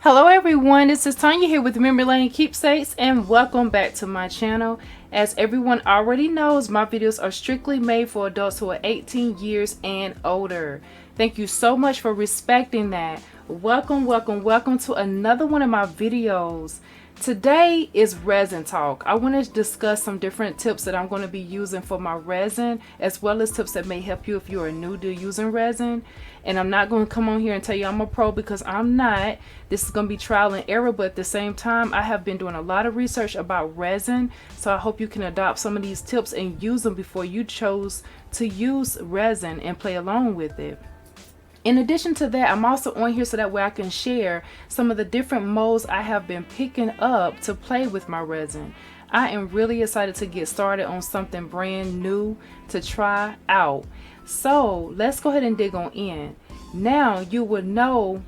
Hello everyone, this is Tanya here with Memory Lane Keepsakes, and welcome back to my channel. As everyone already knows, my videos are strictly made for adults who are 18 years and older. Thank you so much for respecting that. Welcome to another one of my videos. Today is resin talk. I want to discuss some different tips that I'm going to be using for my resin, as well as tips that may help you if you are new to using resin. And I'm not going to come on here and tell you I'm a pro, because I'm not. This is going to be trial and error, but at the same time I have been doing a lot of research about resin, so I hope you can adopt some of these tips and use them before you chose to use resin and play along with it. In addition to that, I'm also on here so that way I can share some of the different molds I have been picking up to play with my resin. I am really excited to get started on something brand new to try out. So let's go ahead and dig on in. Now you would know,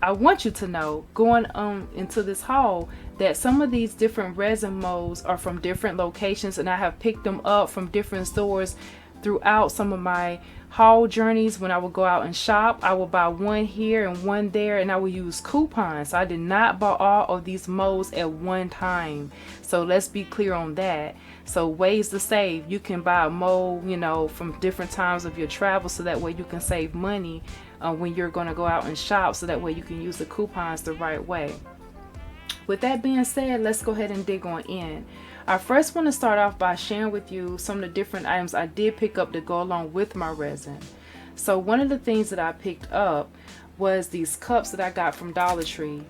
I want you to know, going into this haul, that some of these different resin molds are from different locations, and I have picked them up from different stores throughout some of my haul journeys. When I would go out and shop, I would buy one here and one there, and I would use coupons. I did not buy all of these molds at one time, so let's be clear on that. So ways to save: you can buy a mold, you know, from different times of your travel, so that way you can save money when you're going to go out and shop, so that way you can use the coupons the right way. With that being said, let's go ahead and dig on in. I first want to start off by sharing with you some of the different items I did pick up to go along with my resin. So one of the things that I picked up was these cups that I got from Dollar Tree.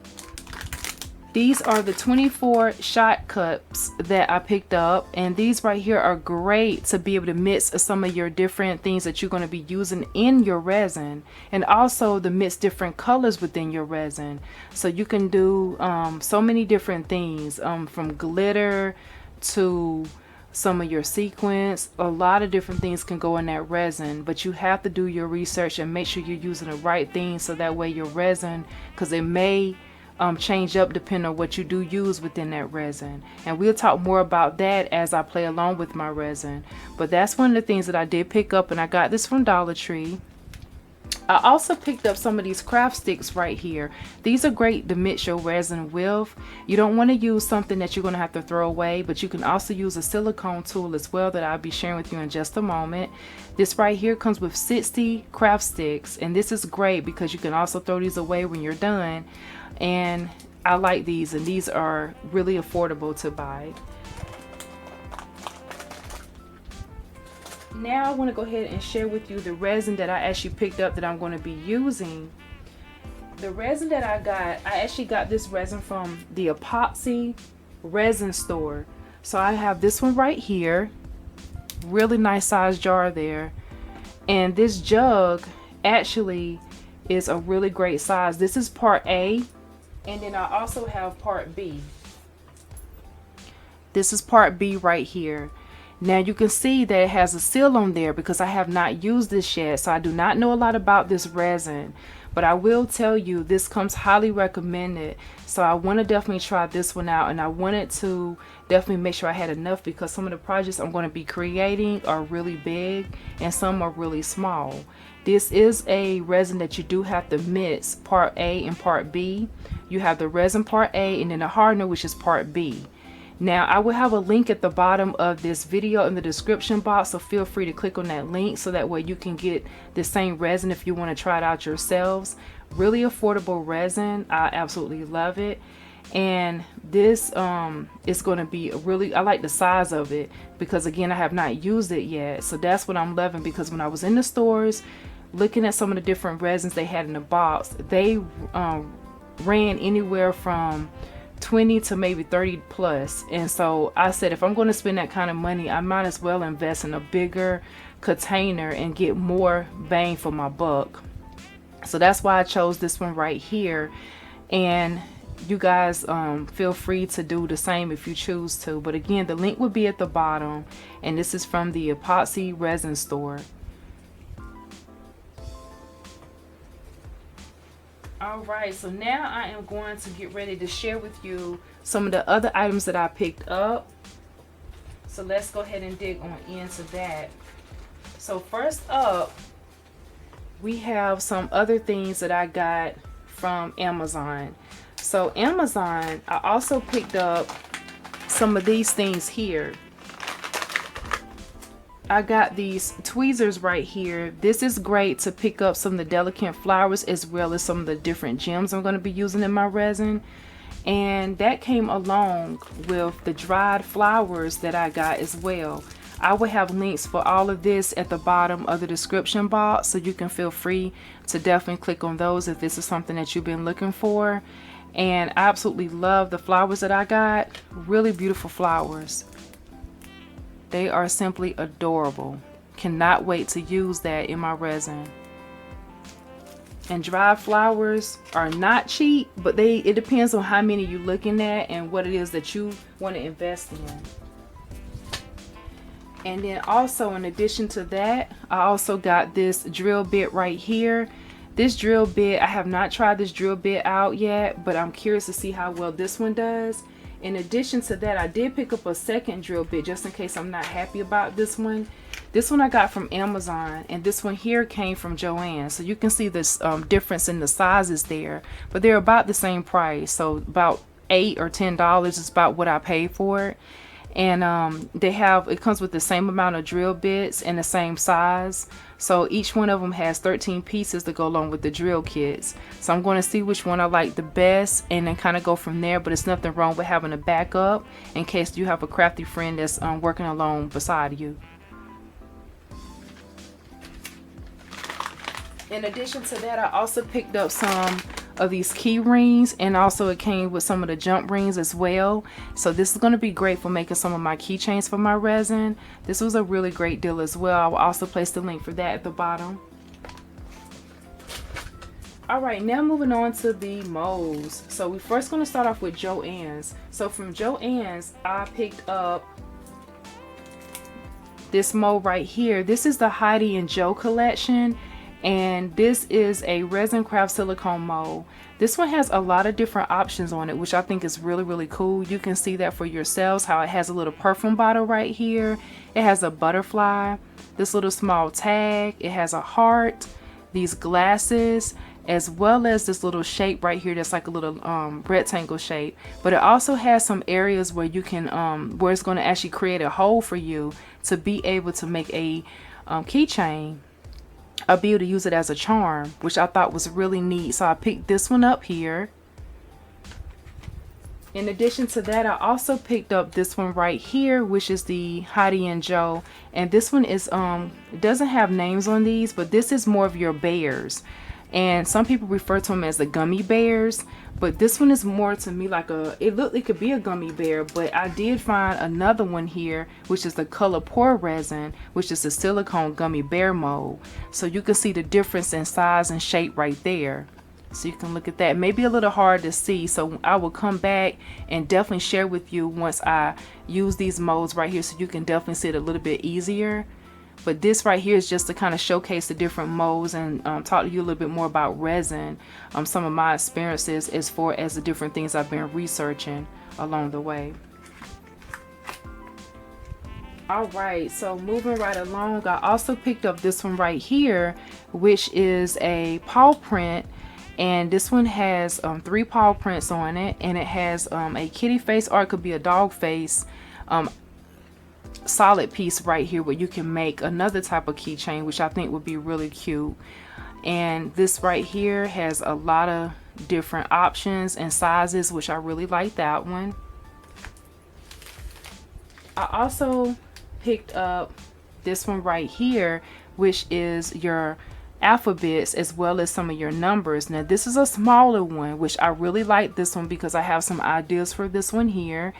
These are the 24 shot cups that I picked up, and these right here are great to be able to mix some of your different things that you're going to be using in your resin, and also to mix different colors within your resin. So you can do so many different things, from glitter to some of your sequins. A lot of different things can go in that resin, but you have to do your research and make sure you're using the right things, so that way your resin, because it may change up depending on what you do use within that resin, and we'll talk more about that as I play along with my resin. But that's one of the things that I did pick up, and I got this from Dollar Tree. I also picked up some of these craft sticks right here. These are great to mix your resin with. You don't want to use something that you're going to have to throw away, but you can also use a silicone tool as well that I'll be sharing with you in just a moment. This right here comes with 60 craft sticks, and this is great because you can also throw these away when you're done. And I like these, and these are really affordable to buy. Now I want to go ahead and share with you the resin that I actually picked up that I'm going to be using. The resin that I actually got this resin from the Epoxy Resin store. So I have this one right here, really nice size jar there, and this jug actually is a really great size. This is part A, and then I also have part B. This is part B right here. Now you can see that it has a seal on there because I have not used this yet, so I do not know a lot about this resin, but I will tell you this comes highly recommended. So I want to definitely try this one out, and I wanted to definitely make sure I had enough, because some of the projects I'm going to be creating are really big and some are really small. This is a resin that you do have to mix part A and part B. You have the resin part A, and then the hardener, which is part B. Now I will have a link at the bottom of this video in the description box, so feel free to click on that link, so that way you can get the same resin if you want to try it out yourselves. Really affordable resin. I absolutely love it. And this is going to be really, I like the size of it, because again I have not used it yet. So that's what I'm loving, because when I was in the stores looking at some of the different resins they had in the box, they ran anywhere from 20 to maybe 30 plus. And so I said, if I'm going to spend that kind of money, I might as well invest in a bigger container and get more bang for my buck. So that's why I chose this one right here. And you guys feel free to do the same if you choose to, but again the link will be at the bottom, and this is from the Epoxy Resin store. Alright, so now I am going to get ready to share with you some of the other items that I picked up. So let's go ahead and dig on into that. So first up, we have some other things that I got from Amazon. So Amazon, I also picked up some of these things here. I got these tweezers right here. This is great to pick up some of the delicate flowers as well as some of the different gems I'm going to be using in my resin. And that came along with the dried flowers that I got as well. I will have links for all of this at the bottom of the description box, so you can feel free to definitely click on those if this is something that you've been looking for. And I absolutely love the flowers that I got. Really beautiful flowers. They are simply adorable. Cannot wait to use that in my resin. And dried flowers are not cheap, but it depends on how many you're looking at and what it is that you want to invest in. And then also, in addition to that, I also got this drill bit right here. This drill bit, I have not tried this drill bit out yet, but I'm curious to see how well this one does. In addition to that, I did pick up a second drill bit just in case I'm not happy about this one. This one I got from Amazon, and this one here came from Joann. So you can see this difference in the sizes there, but they're about the same price. So about $8 or $10 is about what I paid for it. And it comes with the same amount of drill bits and the same size. So each one of them has 13 pieces to go along with the drill kits. So I'm going to see which one I like the best and then kind of go from there. But it's nothing wrong with having a backup in case you have a crafty friend that's working along beside you. In addition to that, I also picked up some of these key rings, and also it came with some of the jump rings as well. So this is going to be great for making some of my keychains for my resin. This was a really great deal as well. I will also place the link for that at the bottom. Alright, now moving on to the molds. So we're first going to start off with Joann's. So from Joann's, I picked up this mold right here. This is the Heidi and Joe collection. And this is a resin craft silicone mold. This one has a lot of different options on it, which I think is really, really cool. You can see that for yourselves, how it has a little perfume bottle right here. It has a butterfly, this little small tag. It has a heart, these glasses, as well as this little shape right here that's like a little rectangle shape. But it also has some areas where you can, where it's going to actually create a hole for you to be able to make a keychain. I'll be able to use it as a charm, which I thought was really neat. So I picked this one up here. In addition to that, I also picked up this one right here, which is the Heidi and Joe. And this one is, it doesn't have names on these, but this is more of your bears. And some people refer to them as the gummy bears, but this one is more to me like it could be a gummy bear. But I did find another one here, which is the Color Pour resin, which is the silicone gummy bear mold. So you can see the difference in size and shape right there. So you can look at that. Maybe a little hard to see, so I will come back and definitely share with you once I use these molds right here, so you can definitely see it a little bit easier. But this right here is just to kind of showcase the different molds and talk to you a little bit more about resin, some of my experiences as far as the different things I've been researching along the way. Alright, so moving right along, I also picked up this one right here, which is a paw print. And this one has 3 paw prints on it, and it has a kitty face, or it could be a dog face, solid piece right here where you can make another type of keychain, which I think would be really cute. And this right here has a lot of different options and sizes, which I really like that one. I also picked up this one right here, which is your alphabets as well as some of your numbers. Now this is a smaller one, which I really like this one because I have some ideas for this one here.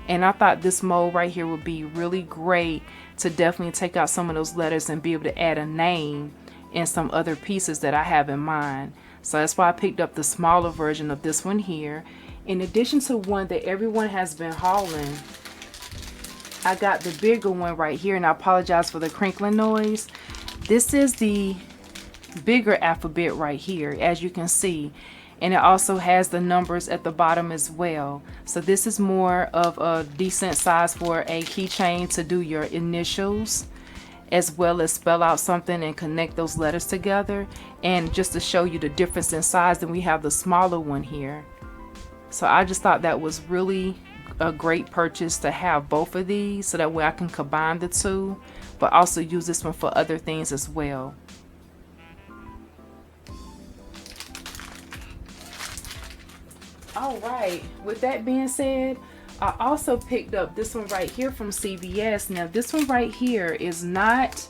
And I thought this mold right here would be really great to definitely take out some of those letters and be able to add a name and some other pieces that I have in mind. So that's why I picked up the smaller version of this one here. In addition to one that everyone has been hauling, I got the bigger one right here, and I apologize for the crinkling noise. This is the bigger alphabet right here, as you can see. And it also has the numbers at the bottom as well. So this is more of a decent size for a keychain to do your initials, as well as spell out something and connect those letters together. And just to show you the difference in size, then we have the smaller one here. So I just thought that was really a great purchase to have both of these, so that way I can combine the two, but also use this one for other things as well. All right, with that being said, I also picked up this one right here from CVS. Now this one right here is not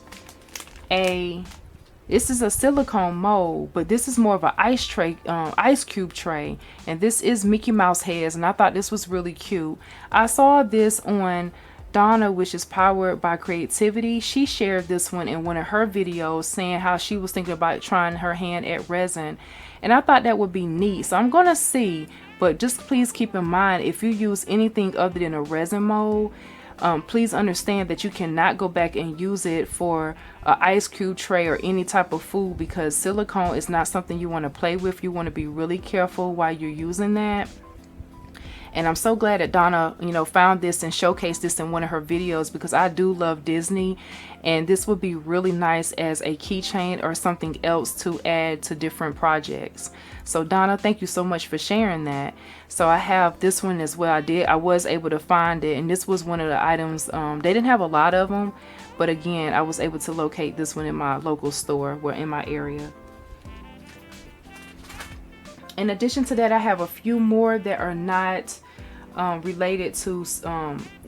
this is a silicone mold, but this is more of an ice cube tray, and this is Mickey Mouse heads, and I thought this was really cute. I saw this on Donna, which is Powered by Creativity. She shared this one in one of her videos, saying how she was thinking about trying her hand at resin, and I thought that would be neat. So I'm gonna see, but just please keep in mind, if you use anything other than a resin mold, please understand that you cannot go back and use it for an ice cube tray or any type of food, because silicone is not something you want to play with. You want to be really careful while you're using that. And I'm so glad that Donna, you know, found this and showcased this in one of her videos, because I do love Disney, and this would be really nice as a keychain or something else to add to different projects. So Donna, thank you so much for sharing that. So I have this one as well. I was able to find it, and this was one of the items. They didn't have a lot of them, but again, I was able to locate this one in my local store, or in my area. In addition to that, I have a few more that are not related to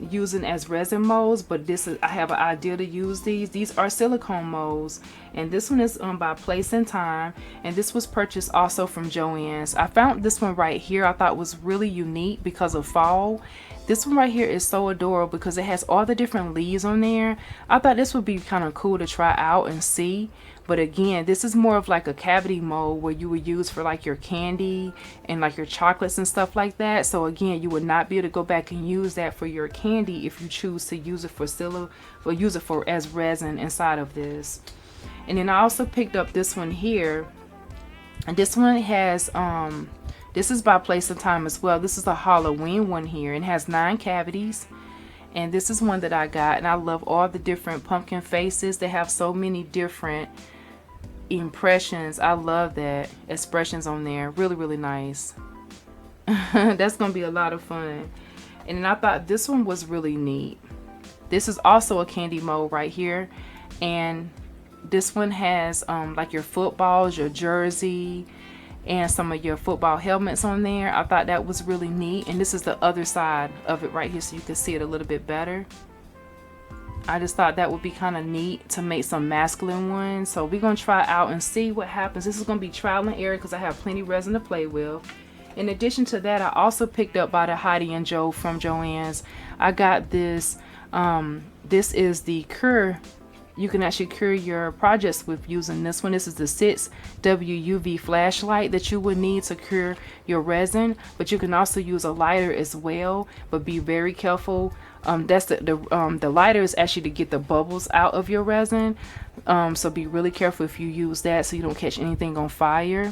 using as resin molds, but I have an idea to use these. These are silicone molds, and this one is by Place and Time, and this was purchased also from Joann's. I found this one right here. I thought was really unique because of fall. This one right here is so adorable because it has all the different leaves on there. I thought this would be kind of cool to try out and see. But again, this is more of like a cavity mold where you would use for like your candy and like your chocolates and stuff like that. So again, you would not be able to go back and use that for your candy if you choose to use it for as resin inside of this. And then I also picked up this one here, and this one has this is by Place and Time as well. This is a Halloween one here, and it has 9 cavities. And this is one that I got, and I love all the different pumpkin faces. They have so many different impressions. I love that expressions on there. Really, really nice. That's gonna be a lot of fun. And then I thought this one was really neat. This is also a candy mold right here, and this one has like your footballs, your jersey, and some of your football helmets on there. I thought that was really neat, and this is the other side of it right here, so you can see it a little bit better. I just thought that would be kind of neat to make some masculine ones. So we're gonna try out and see what happens. This is gonna be trial and error because I have plenty of resin to play with. In addition to that, I also picked up by the Heidi and Joe from Joann's. I got this. This is the cure. You can actually cure your projects with using this one. This is the 6W UV flashlight that you would need to cure your resin, but you can also use a lighter as well, but be very careful. That's the lighter is actually to get the bubbles out of your resin, so be really careful if you use that so you don't catch anything on fire.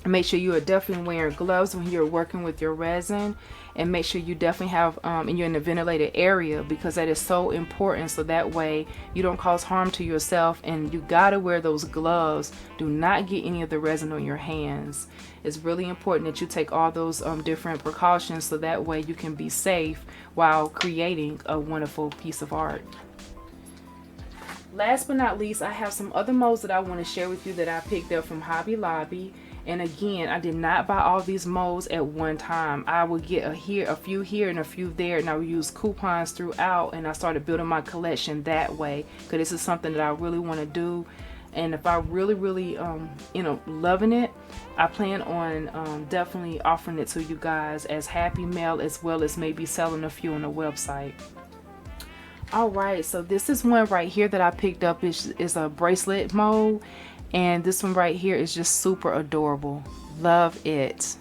Make sure you are definitely wearing gloves when you're working with your resin, and make sure you definitely have and you're in a ventilated area, because that is so important, so that way you don't cause harm to yourself. And you gotta wear those gloves. Do not get any of the resin on your hands. It's really important that you take all those different precautions, so that way you can be safe while creating a wonderful piece of art. Last but not least, I have some other molds that I want to share with you that I picked up from Hobby Lobby. And again, I did not buy all these molds at one time. I would get a few here and a few there, and I would use coupons throughout, and I started building my collection that way, because this is something that I really want to do. And if I really you know, loving it, I plan on definitely offering it to you guys as Happy Mail, as well as maybe selling a few on the website. Alright, so this is one right here that I picked up. Is a bracelet mold, and this one right here is just super adorable. Love it.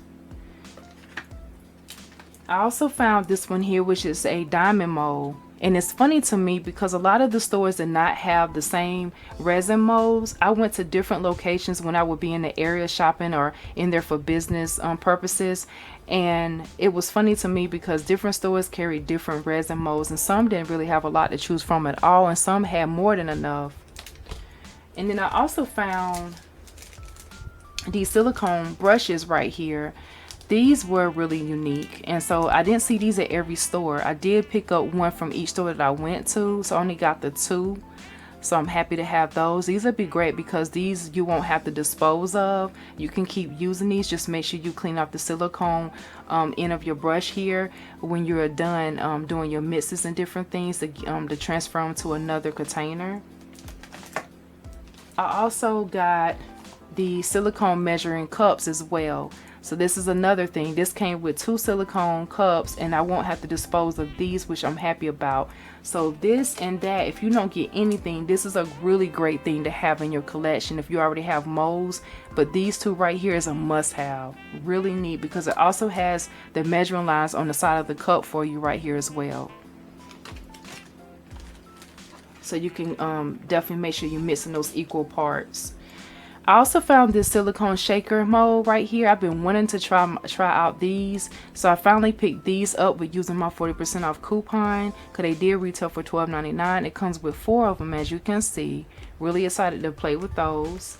I also found this one here, which is a diamond mold. And it's funny to me because a lot of the stores did not have the same resin molds. I went to different locations when I would be in the area shopping or in there for business purposes. And it was funny to me because different stores carried different resin molds, and some didn't really have a lot to choose from at all, and some had more than enough. And then I also found these silicone brushes right here. these were really unique, and so I didn't see these at every store. I did pick up one from each store that I went to, so I only got the 2. So I'm happy to have those. These would be great because these you won't have to dispose of. You can keep using these. Just make sure you clean off the silicone end of your brush here when you're done doing your mixes and different things to transfer them to another container. I also got the silicone measuring cups as well. So this is another thing. This came with 2 silicone cups, and I won't have to dispose of these, which I'm happy about. So this and that, if you don't get anything, this is a really great thing to have in your collection if you already have molds. But these 2 right here is a must-have. Really neat because it also has the measuring lines on the side of the cup for you right here as well. So you can definitely make sure you're mixing those equal parts. I also found this Silicone Shaker mold right here. I've been wanting to try out these, so I finally picked these up with using my 40% off coupon because they did retail for $12.99. It comes with 4 of them, as you can see. Really excited to play with those.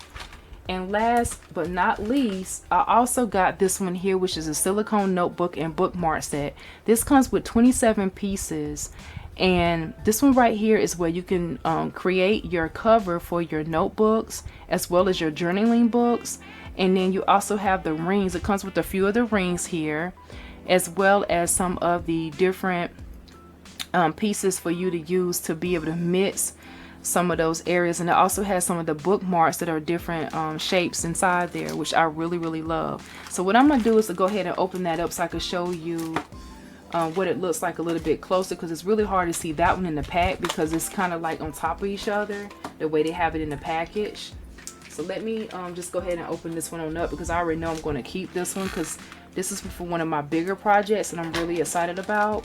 And last but not least, I also got this one here, which is a silicone notebook and bookmark set. This comes with 27 pieces. And this one right here is where you can create your cover for your notebooks as well as your journaling books. And then you also have the rings. It comes with a few of the rings here, as well as some of the different pieces for you to use to be able to mix some of those areas. And it also has some of the bookmarks that are different shapes inside there, which I really love. So what I'm gonna do is to go ahead and open that up so I can show you what it looks like a little bit closer, because it's really hard to see that one in the pack because it's kind of like on top of each other the way they have it in the package. So let me just go ahead and open this one on up because I already know I'm going to keep this one because this is for one of my bigger projects and I'm really excited about.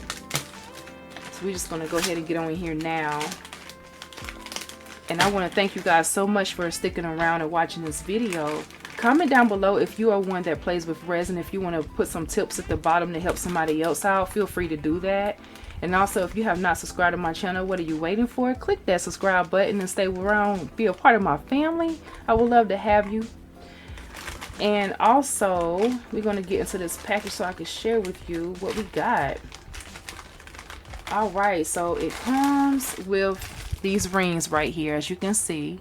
So we're just going to go ahead and get on here now. And I want to thank you guys so much for sticking around and watching this video. Comment down below if you are one that plays with resin. If you want to put some tips at the bottom to help somebody else out, feel free to do that. And also, if you have not subscribed to my channel, what are you waiting for? Click that subscribe button and stay around, be a part of my family. I would love to have you. And also, we're going to get into this package so I can share with you what we got. Alright, so it comes with these rings right here, as you can see.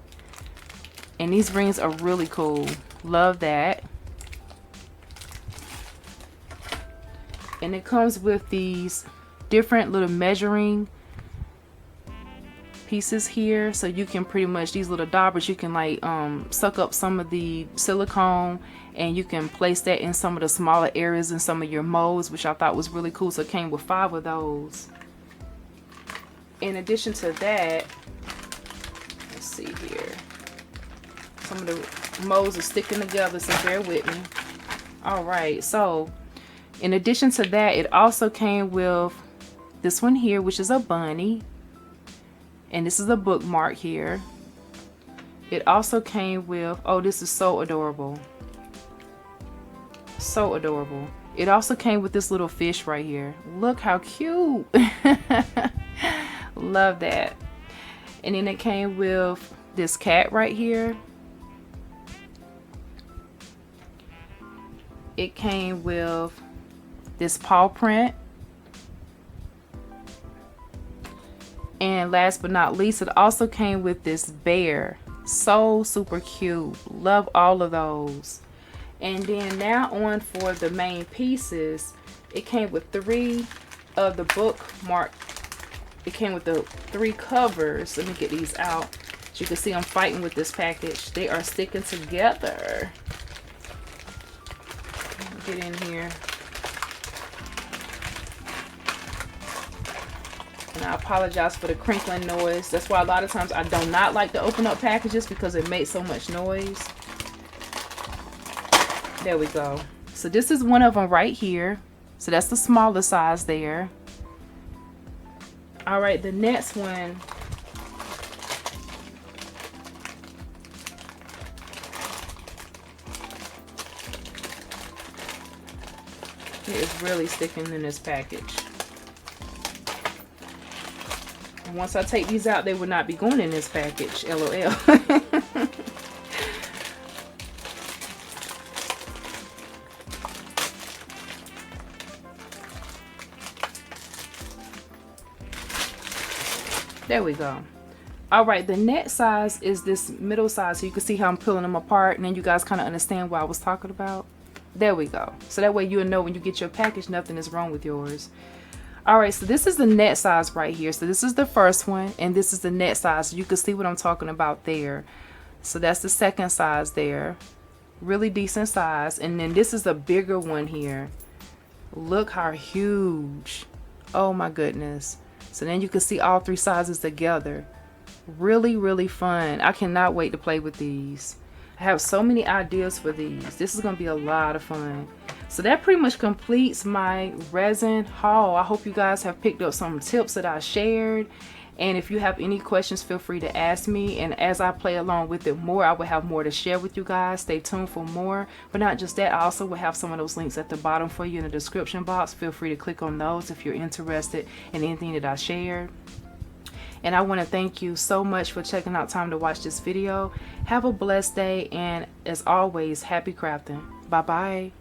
And these rings are really cool. Love that. And it comes with these different little measuring pieces here, so you can pretty much, these little daubers, you can like suck up some of the silicone and you can place that in some of the smaller areas in some of your molds, which I thought was really cool. So it came with 5 of those. In addition to that, let's see here, some of the molds are sticking together, so bear with me. Alright, so in addition to that, it also came with this one here, which is a bunny, and this is a bookmark here. It also came with, oh, this is so adorable, so adorable. It also came with this little fish right here. Look how cute. Love that. And then it came with this cat right here. It came with this paw print. And last but not least, it also came with this bear. So super cute. Love all of those. And then now on for the main pieces. It came with 3 of the bookmark. It came with the 3 covers. Let me get these out. As you can see, I'm fighting with this package. They are sticking together. Get in here. And I apologize for the crinkling noise. That's why a lot of times I do not like to open up packages, because it makes so much noise. There we go. So this is one of them right here. So that's the smaller size there. All right, the next one. It is really sticking in this package. And once I take these out, they would not be going in this package. LOL. There we go. All right, the net size is this middle size, so you can see how I'm pulling them apart, and then you guys kind of understand what I was talking about. There we go. So that way you'll know when you get your package, nothing is wrong with yours. All right, so this is the net size right here. So this is the first one, and this is the net size. You can see what I'm talking about there. So that's the second size there. Really decent size. And then this is a bigger one here. Look how huge. Oh my goodness. So then you can see all three sizes together. Really fun. I cannot wait to play with these. I have so many ideas for these. This is going to be a lot of fun. So that pretty much completes my resin haul. I hope you guys have picked up some tips that I shared. And if you have any questions, feel free to ask me. And as I play along with it more, I will have more to share with you guys. Stay tuned for more. But not just that, I also will have some of those links at the bottom for you in the description box. Feel free to click on those if you're interested in anything that I shared. And I want to thank you so much for checking out time to watch this video. Have a blessed day, and as always, happy crafting. Bye bye.